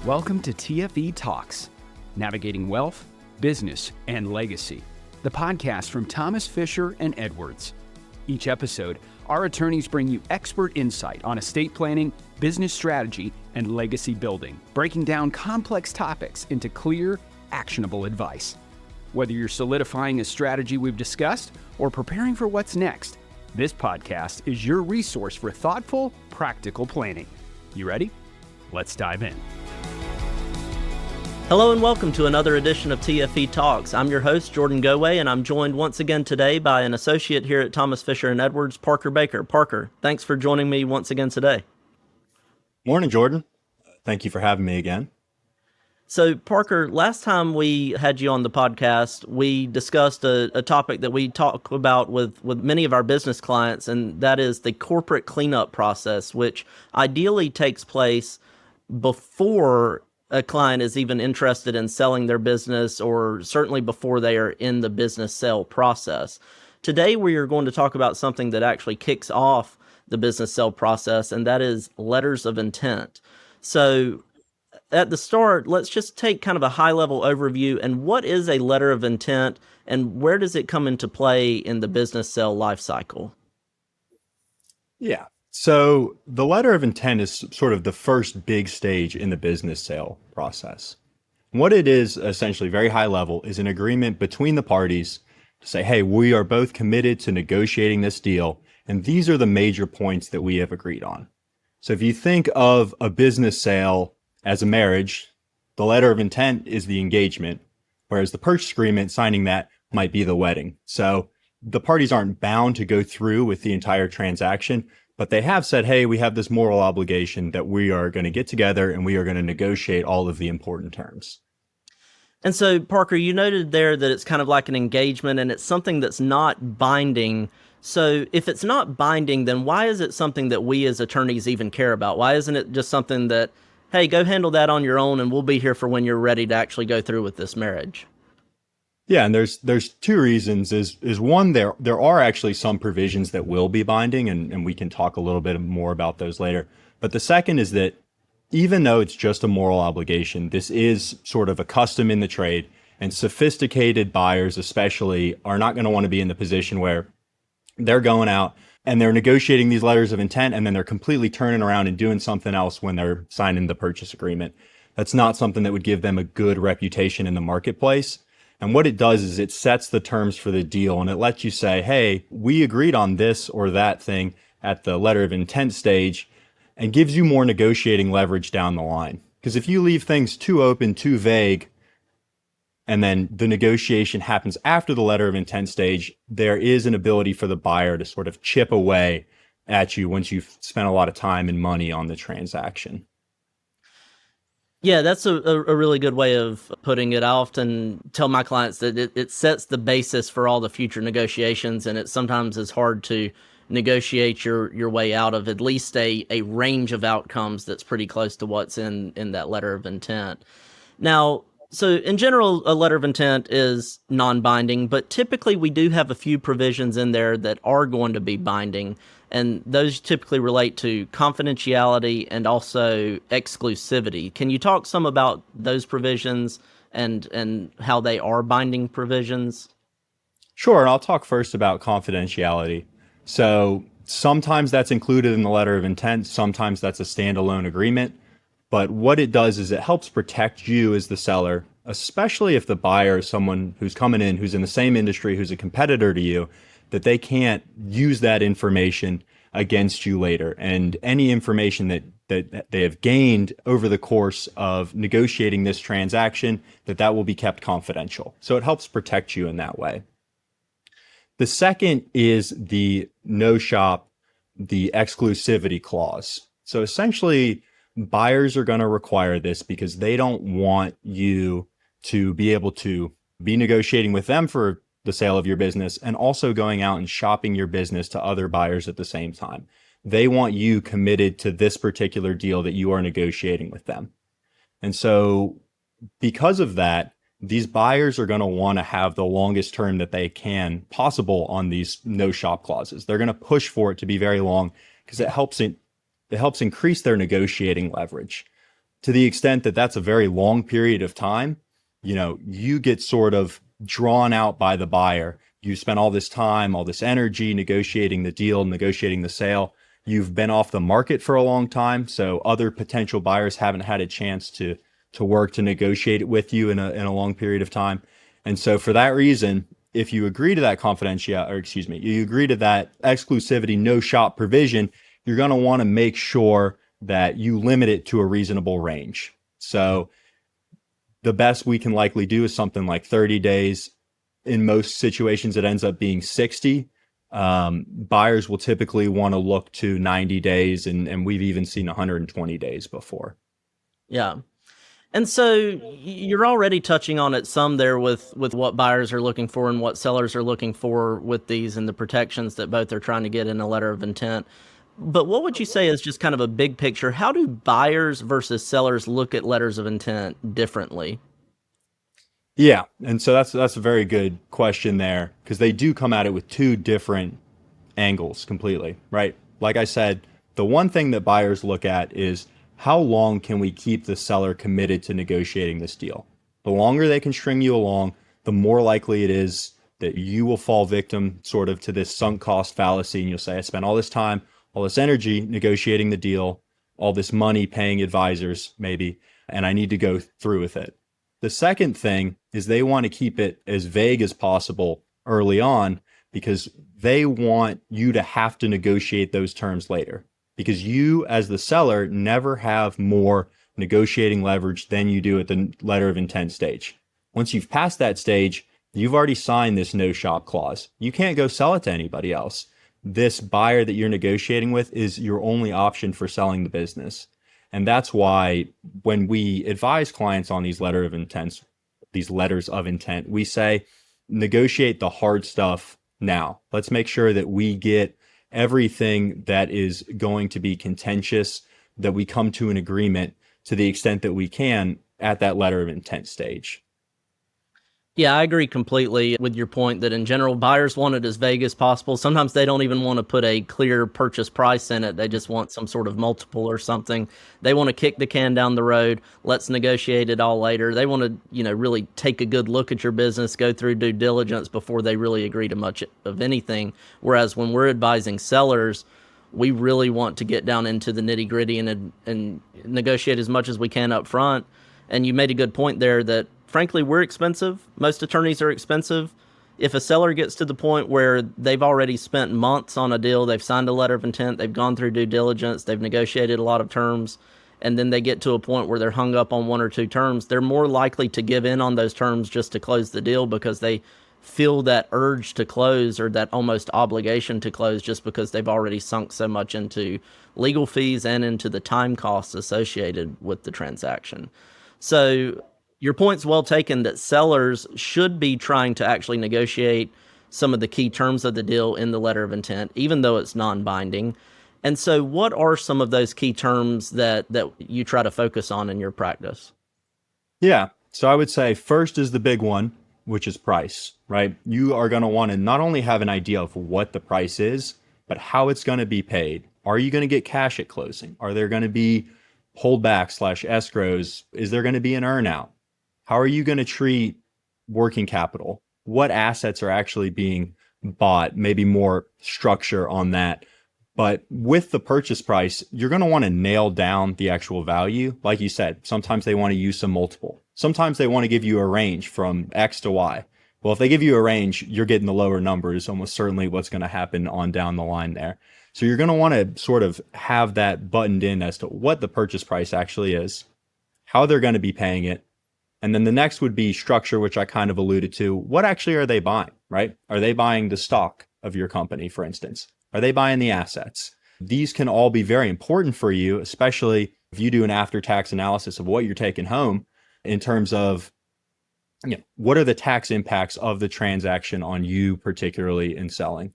Welcome to TFE Talks, Navigating Wealth, Business, and Legacy, the podcast from Thomas Fisher and Edwards. Each episode, our attorneys bring you expert insight on estate planning, business strategy, and legacy building, breaking down complex topics into clear, actionable advice. Whether you're solidifying a strategy we've discussed or preparing for what's next, this podcast is your resource for thoughtful, practical planning. You ready? Let's dive in. Hello and welcome to another edition of TFE Talks. I'm your host, Jordan Goewey, and I'm joined once again today by an associate here at Thomas Fisher and Edwards, Parker Baker. Parker, thanks for joining me once again today. Morning, Jordan. Thank you for having me again. So, Parker, last time we had you on the podcast, we discussed a topic that we talk about with many of our business clients, and that is the corporate cleanup process, which ideally takes place before a client is even interested in selling their business, or certainly before they are in the business sale process. Today, we are going to talk about something that actually kicks off the business sale process, and that is letters of intent. So at the start, let's just take kind of a high-level overview, and what is a letter of intent, and where does it come into play in the business sale life cycle? Yeah. So the letter of intent is sort of the first big stage in the business sale process. What it is, essentially very high level, is an agreement between the parties to say, hey, we are both committed to negotiating this deal, and these are the major points that we have agreed on. So if you think of a business sale as a marriage, the letter of intent is the engagement, whereas the purchase agreement, signing that, might be the wedding. So the parties aren't bound to go through with the entire transaction, but they have said, hey, we have this moral obligation that we are going to get together and we are going to negotiate all of the important terms. And so, Parker, you noted there that it's kind of like an engagement and it's something that's not binding. So if it's not binding, then why is it something that we as attorneys even care about? Why isn't it just something that, hey, go handle that on your own and we'll be here for when you're ready to actually go through with this marriage? Yeah, and there's two reasons. Is one, there are actually some provisions that will be binding, and we can talk a little bit more about those later. But the second is that even though it's just a moral obligation, this is sort of a custom in the trade, and sophisticated buyers especially are not going to want to be in the position where they're going out and they're negotiating these letters of intent and then they're completely turning around and doing something else when they're signing the purchase agreement. That's not something that would give them a good reputation in the marketplace. And what it does is it sets the terms for the deal and it lets you say, hey, we agreed on this or that thing at the letter of intent stage, and gives you more negotiating leverage down the line. Because if you leave things too open, too vague, and then the negotiation happens after the letter of intent stage, there is an ability for the buyer to sort of chip away at you once you've spent a lot of time and money on the transaction. Yeah, that's a really good way of putting it. I often tell my clients that it sets the basis for all the future negotiations, and it sometimes is hard to negotiate your way out of at least a range of outcomes that's pretty close to what's in that letter of intent. Now, so in general, a letter of intent is non-binding, but typically we do have a few provisions in there that are going to be binding, and those typically relate to confidentiality and also exclusivity. Can you talk some about those provisions and how they are binding provisions? Sure, and I'll talk first about confidentiality. So sometimes that's included in the letter of intent, sometimes that's a standalone agreement. But what it does is it helps protect you as the seller, especially if the buyer is someone who's coming in, who's in the same industry, who's a competitor to you, that they can't use that information against you later. And any information that they have gained over the course of negotiating this transaction, that will be kept confidential. So it helps protect you in that way. The second is the no shop, the exclusivity clause. So essentially, buyers are going to require this because they don't want you to be able to be negotiating with them for the sale of your business and also going out and shopping your business to other buyers at the same time. They want you committed to this particular deal that you are negotiating with them. And so because of that, these buyers are going to want to have the longest term that they can possible on these no shop clauses. They're going to push for it to be very long because it helps increase their negotiating leverage. To the extent that that's a very long period of time, you get sort of drawn out by the buyer. You spent all this time, all this energy negotiating the deal, negotiating the sale. You've been off the market for a long time, so other potential buyers haven't had a chance to work to negotiate it with you in a long period of time. And so for that reason, if you agree to that you agree to that exclusivity no shop provision, you're going to want to make sure that you limit it to a reasonable range. So the best we can likely do is something like 30 days. In most situations, it ends up being 60. Buyers will typically want to look to 90 days, and we've even seen 120 days before. Yeah. And so you're already touching on it some there with what buyers are looking for and what sellers are looking for with these and the protections that both are trying to get in a letter of intent. But what would you say is just kind of a big picture? How do buyers versus sellers look at letters of intent differently? Yeah, and so that's a very good question there, because they do come at it with two different angles completely, right? Like I said, the one thing that buyers look at is how long can we keep the seller committed to negotiating this deal? The longer they can string you along, the more likely it is that you will fall victim sort of to this sunk cost fallacy, and you'll say, I spent all this time, all this energy negotiating the deal, all this money paying advisors maybe, and I need to go through with it. The second thing is they want to keep it as vague as possible early on, because they want you to have to negotiate those terms later, because you as the seller never have more negotiating leverage than you do at the letter of intent stage. Once you've passed that stage, you've already signed this no shop clause. You can't go sell it to anybody else. This buyer that you're negotiating with is your only option for selling the business. And that's why when we advise clients on these letters of intent, we say, negotiate the hard stuff now. Let's make sure that we get everything that is going to be contentious, that we come to an agreement to the extent that we can at that letter of intent stage. Yeah, I agree completely with your point that in general, buyers want it as vague as possible. Sometimes they don't even want to put a clear purchase price in it. They just want some sort of multiple or something. They want to kick the can down the road. Let's negotiate it all later. They want to, really take a good look at your business, go through due diligence before they really agree to much of anything. Whereas when we're advising sellers, we really want to get down into the nitty gritty and negotiate as much as we can up front. And you made a good point there that frankly, we're expensive. Most attorneys are expensive. If a seller gets to the point where they've already spent months on a deal, they've signed a letter of intent, they've gone through due diligence, they've negotiated a lot of terms, and then they get to a point where they're hung up on one or two terms, they're more likely to give in on those terms just to close the deal because they feel that urge to close or that almost obligation to close just because they've already sunk so much into legal fees and into the time costs associated with the transaction. So your point's well taken that sellers should be trying to actually negotiate some of the key terms of the deal in the letter of intent, even though it's non-binding. And so what are some of those key terms that you try to focus on in your practice? Yeah. So I would say first is the big one, which is price, right? You are going to want to not only have an idea of what the price is, but how it's going to be paid. Are you going to get cash at closing? Are there going to be holdbacks/escrows? Is there going to be an earnout? How are you going to treat working capital? What assets are actually being bought? Maybe more structure on that. But with the purchase price, you're going to want to nail down the actual value. Like you said, sometimes they want to use some multiple. Sometimes they want to give you a range from X to Y. Well, if they give you a range, you're getting the lower numbers, almost certainly what's going to happen on down the line there. So you're going to want to sort of have that buttoned in as to what the purchase price actually is, how they're going to be paying it. And then the next would be structure, which I kind of alluded to. What actually are they buying, right? Are they buying the stock of your company, for instance? Are they buying the assets? These can all be very important for you, especially if you do an after-tax analysis of what you're taking home in terms of, what are the tax impacts of the transaction on you, particularly in selling?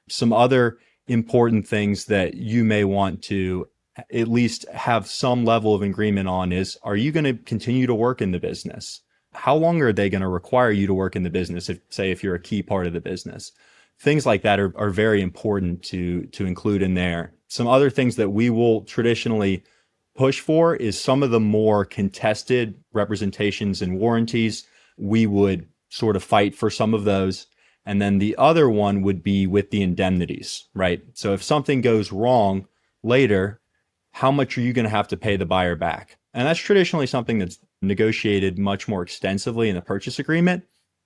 Some other important things that you may want to at least have some level of agreement on is, are you going to continue to work in the business? How long are they going to require you to work in the business, if you're a key part of the business? Things like that are very important to include in there. Some other things that we will traditionally push for is some of the more contested representations and warranties. We would sort of fight for some of those. And then the other one would be with the indemnities, right? So if something goes wrong later, how much are you going to have to pay the buyer back? And that's traditionally something that's negotiated much more extensively in the purchase agreement.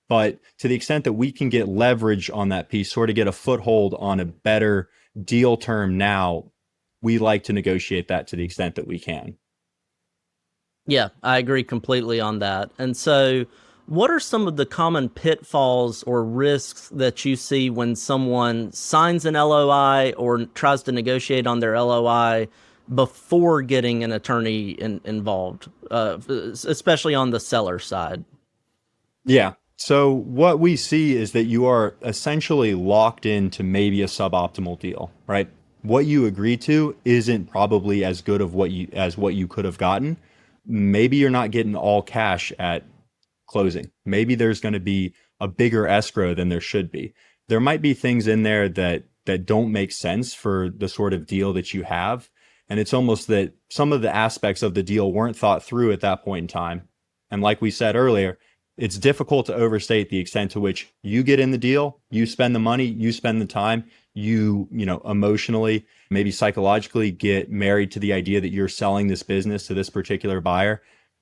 But to the extent that we can get leverage on that piece, sort of get a foothold on a better deal term now, we like to negotiate that to the extent that we can. Yeah, I agree completely on that. And so, what are some of the common pitfalls or risks that you see when someone signs an LOI or tries to negotiate on their LOI before getting an attorney involved, especially on the seller side? Yeah. So what we see is that you are essentially locked into maybe a suboptimal deal, right? What you agree to isn't probably as good of what you could have gotten. Maybe you're not getting all cash at closing. Maybe there's going to be a bigger escrow than there should be. There might be things in there that don't make sense for the sort of deal that you have. And it's almost that some of the aspects of the deal weren't thought through at that point in time. And like we said earlier, it's difficult to overstate the extent to which you get in the deal, you spend the money, you spend the time, you emotionally, maybe psychologically get married to the idea that you're selling this business to this particular buyer,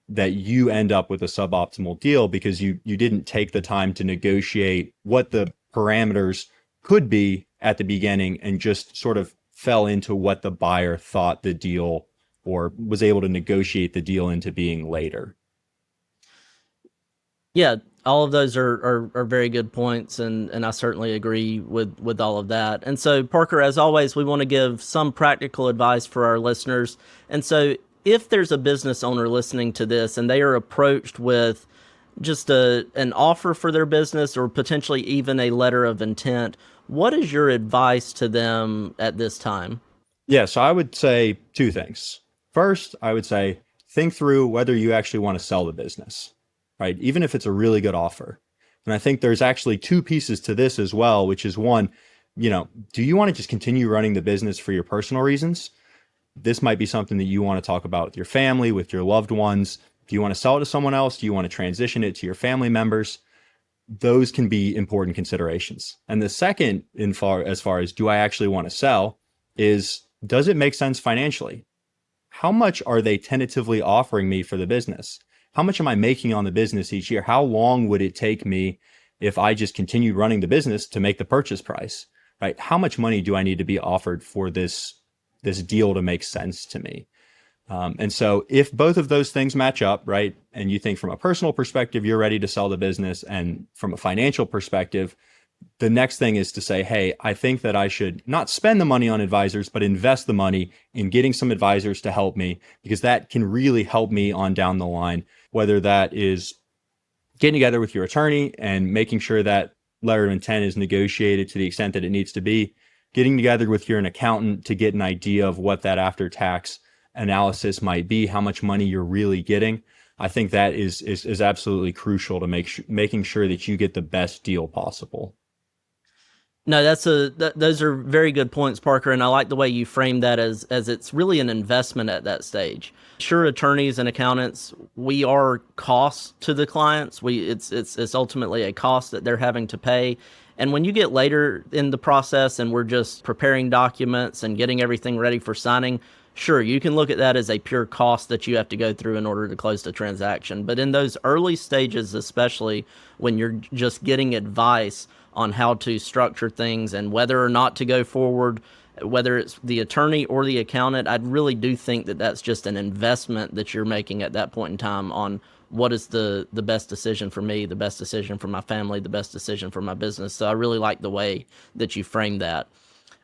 that you end up with a suboptimal deal because you didn't take the time to negotiate what the parameters could be at the beginning and just sort of fell into what the buyer thought the deal or was able to negotiate the deal into being later. Yeah, all of those are very good points, and I certainly agree with all of that. And so, Parker, as always, we want to give some practical advice for our listeners. And so, if there's a business owner listening to this and they are approached with just an offer for their business or potentially even a letter of intent, what is your advice to them at this time? Yeah, so I would say two things. First, I would say think through whether you actually want to sell the business, right? Even if it's a really good offer. And I think there's actually two pieces to this as well, which is one, do you want to just continue running the business for your personal reasons? This might be something that you want to talk about with your family, with your loved ones. Do you want to sell it to someone else? Do you want to transition it to your family members? Those can be important considerations. And the second, as far as do I actually want to sell, is does it make sense financially? How much are they tentatively offering me for the business? How much am I making on the business each year? How long would it take me if I just continued running the business to make the purchase price, right? How much money do I need to be offered for this deal to make sense to me? And so if both of those things match up, right, and you think from a personal perspective, you're ready to sell the business, and from a financial perspective, the next thing is to say, hey, I think that I should not spend the money on advisors, but invest the money in getting some advisors to help me, because that can really help me on down the line, whether that is getting together with your attorney and making sure that letter of intent is negotiated to the extent that it needs to be, getting together with your accountant to get an idea of what that after-tax analysis might be, how much money you're really getting. I think that is absolutely crucial to making sure that you get the best deal possible. No, those are very good points, Parker, and I like the way you frame that as it's really an investment at that stage. Sure, attorneys and accountants, we are costs to the clients. It's ultimately a cost that they're having to pay. And when you get later in the process and we're just preparing documents and getting everything ready for signing, sure, you can look at that as a pure cost that you have to go through in order to close the transaction. But in those early stages, especially when you're just getting advice on how to structure things and whether or not to go forward, whether it's the attorney or the accountant, I really do think that that's just an investment that you're making at that point in time on what is the best decision for me, the best decision for my family, the best decision for my business. So I really like the way that you framed that.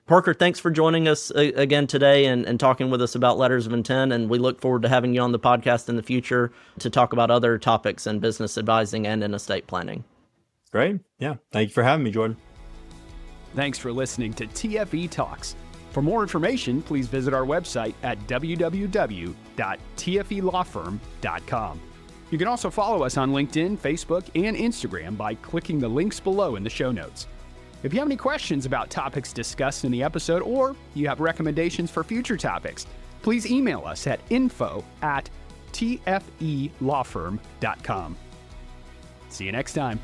Parker, thanks for joining us again today and talking with us about letters of intent. And we look forward to having you on the podcast in the future to talk about other topics in business advising and in estate planning. Great. Yeah. Thank you for having me, Jordan. Thanks for listening to TFE Talks. For more information, please visit our website at www.tfelawfirm.com. You can also follow us on LinkedIn, Facebook, and Instagram by clicking the links below in the show notes. If you have any questions about topics discussed in the episode, or you have recommendations for future topics, please email us at info@tfelawfirm.com. See you next time.